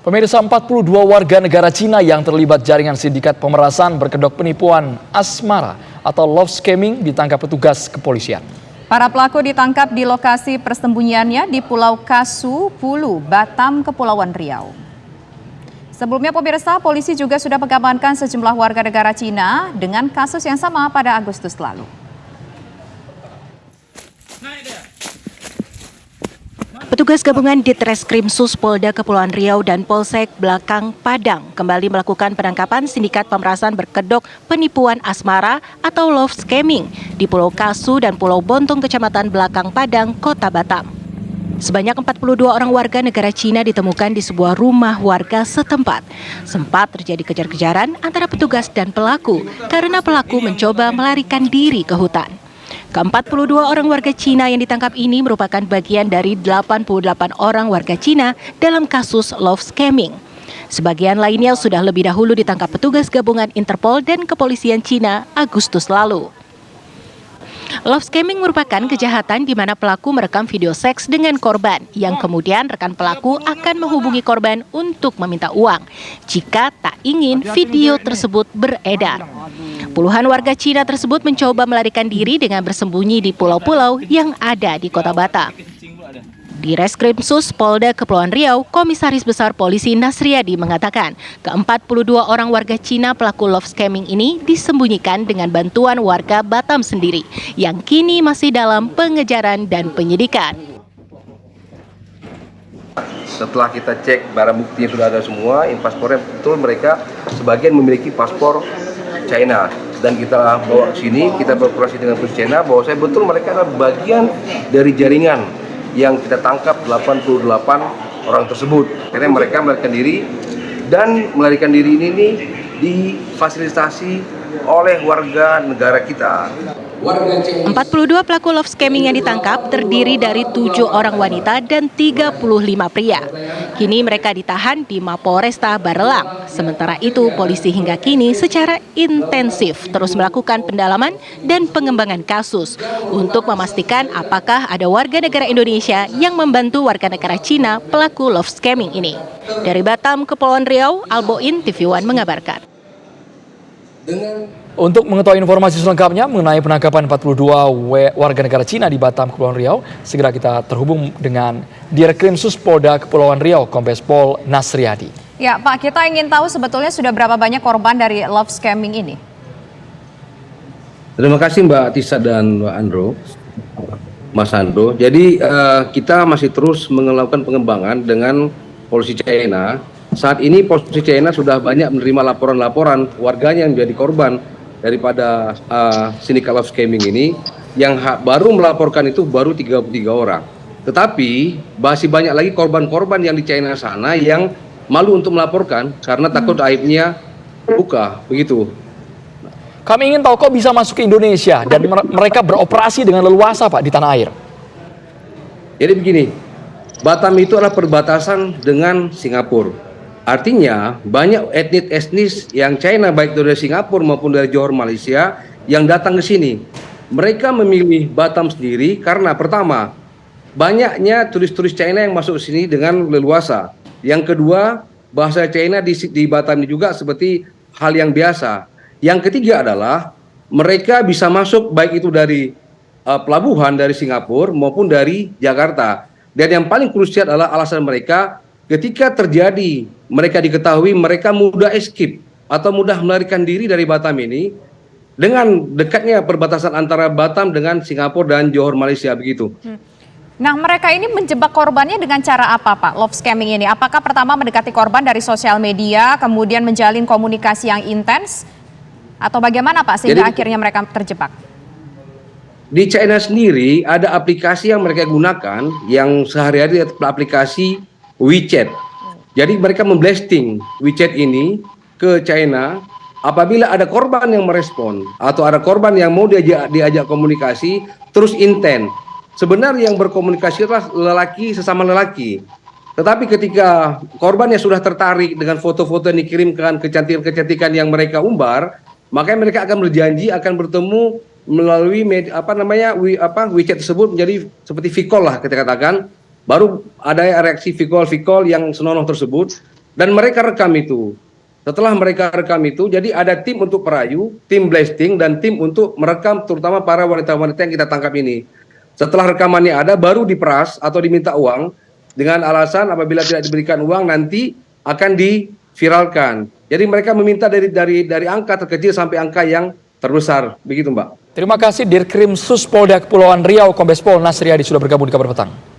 Pemirsa, 42 warga negara Cina yang terlibat jaringan sindikat pemerasan berkedok penipuan asmara atau love scamming ditangkap petugas kepolisian. Para pelaku ditangkap di lokasi persembunyiannya di Pulau Kasu, Pulu, Batam, Kepulauan Riau. Sebelumnya pemirsa, polisi juga sudah mengamankan sejumlah warga negara Cina dengan kasus yang sama pada Agustus lalu. Petugas gabungan Ditreskrimsus Polda Kepulauan Riau dan Polsek Belakang Padang kembali melakukan penangkapan sindikat pemerasan berkedok penipuan asmara atau love scamming di Pulau Kasu dan Pulau Bontong, Kecamatan Belakang Padang, Kota Batam. Sebanyak 42 orang warga negara Cina ditemukan di sebuah rumah warga setempat. Sempat terjadi kejar-kejaran antara petugas dan pelaku karena pelaku mencoba melarikan diri ke hutan. Ke-42 orang warga Cina yang ditangkap ini merupakan bagian dari 88 orang warga Cina dalam kasus love scamming. Sebagian lainnya sudah lebih dahulu ditangkap petugas gabungan Interpol dan Kepolisian Cina Agustus lalu. Love scamming merupakan kejahatan di mana pelaku merekam video seks dengan korban yang kemudian rekan pelaku akan menghubungi korban untuk meminta uang jika tak ingin video tersebut beredar. Puluhan warga Cina tersebut mencoba melarikan diri dengan bersembunyi di pulau-pulau yang ada di Kota Batam. Di Reskrimsus Polda Kepulauan Riau, Komisaris Besar Polisi Nasriadi mengatakan ke-42 orang warga Cina pelaku love scamming ini disembunyikan dengan bantuan warga Batam sendiri yang kini masih dalam pengejaran dan penyidikan. Setelah kita cek barang bukti yang sudah ada semua, paspornya betul mereka sebagian memiliki paspor China dan kita bawa ke sini, kita berkoordinasi dengan polisi China bahwa saya betul mereka adalah bagian dari jaringan yang kita tangkap 88 orang tersebut. Karena mereka melarikan diri dan melarikan diri ini difasilitasi oleh warga negara kita. 42 pelaku love scamming yang ditangkap terdiri dari 7 orang wanita dan 35 pria. Kini mereka ditahan di Mapolresta Barelang. Sementara itu, polisi hingga kini secara intensif terus melakukan pendalaman dan pengembangan kasus untuk memastikan apakah ada warga negara Indonesia yang membantu warga negara Cina pelaku love scamming ini. Dari Batam, Kepulauan Riau, Alboin TV One mengabarkan. Untuk mengetahui informasi selengkapnya mengenai penangkapan 42 warga negara Cina di Batam, Kepulauan Riau, segera kita terhubung dengan Direkrimsus Polda Kepulauan Riau, Kombes Pol Nasriadi. Ya Pak, kita ingin tahu sebetulnya sudah berapa banyak korban dari love scamming ini? Terima kasih Mbak Tisa dan Mbak Andro, Mas Andro. Jadi kita masih terus melakukan pengembangan dengan polisi China. Saat ini polisi China sudah banyak menerima laporan-laporan warganya yang menjadi korban daripada sindikat love scamming ini, yang baru melaporkan itu baru 33 orang. Tetapi masih banyak lagi korban-korban yang di China sana yang malu untuk melaporkan karena takut aibnya buka, begitu. Kami ingin tahu kok bisa masuk ke Indonesia dan mereka beroperasi dengan leluasa Pak di tanah air. Jadi begini, Batam itu adalah perbatasan dengan Singapura. Artinya banyak etnis yang China baik dari Singapura maupun dari Johor Malaysia yang datang ke sini. Mereka memilih Batam sendiri karena pertama, banyaknya turis-turis China yang masuk ke sini dengan leluasa. Yang kedua, bahasa China di Batam ini juga seperti hal yang biasa. Yang ketiga adalah mereka bisa masuk baik itu dari pelabuhan dari Singapura maupun dari Jakarta. Dan yang paling krusial adalah alasan mereka ketika terjadi mereka diketahui mereka mudah escape atau mudah melarikan diri dari Batam ini dengan dekatnya perbatasan antara Batam dengan Singapura dan Johor Malaysia begitu. Nah, mereka ini menjebak korbannya dengan cara apa Pak, love scamming ini? Apakah pertama mendekati korban dari sosial media, kemudian menjalin komunikasi yang intens? Atau bagaimana Pak sehingga akhirnya mereka terjebak? Di China sendiri ada aplikasi yang mereka gunakan yang sehari-hari aplikasi WeChat. Jadi mereka memblasting WeChat ini ke China apabila ada korban yang merespon atau ada korban yang mau diajak komunikasi terus intent. Sebenarnya yang berkomunikasi adalah lelaki sesama lelaki. Tetapi ketika korbannya sudah tertarik dengan foto-foto yang dikirimkan, kecantikan-kecantikan yang mereka umbar, maka mereka akan berjanji akan bertemu melalui WeChat tersebut menjadi seperti V-call lah kita katakan. Baru ada reaksi V-call yang senonoh tersebut. Dan mereka rekam itu. Setelah mereka rekam itu, jadi ada tim untuk perayu, tim blasting, dan tim untuk merekam terutama para wanita-wanita yang kita tangkap ini. Setelah rekamannya ada, baru diperas atau diminta uang dengan alasan apabila tidak diberikan uang nanti akan diviralkan. Jadi mereka meminta dari angka terkecil sampai angka yang terbesar, begitu Mbak. Terima kasih Dirkrim Sus Polda Kepulauan Riau, Kombes Pol Nasriadi sudah bergabung di Kabar Petang.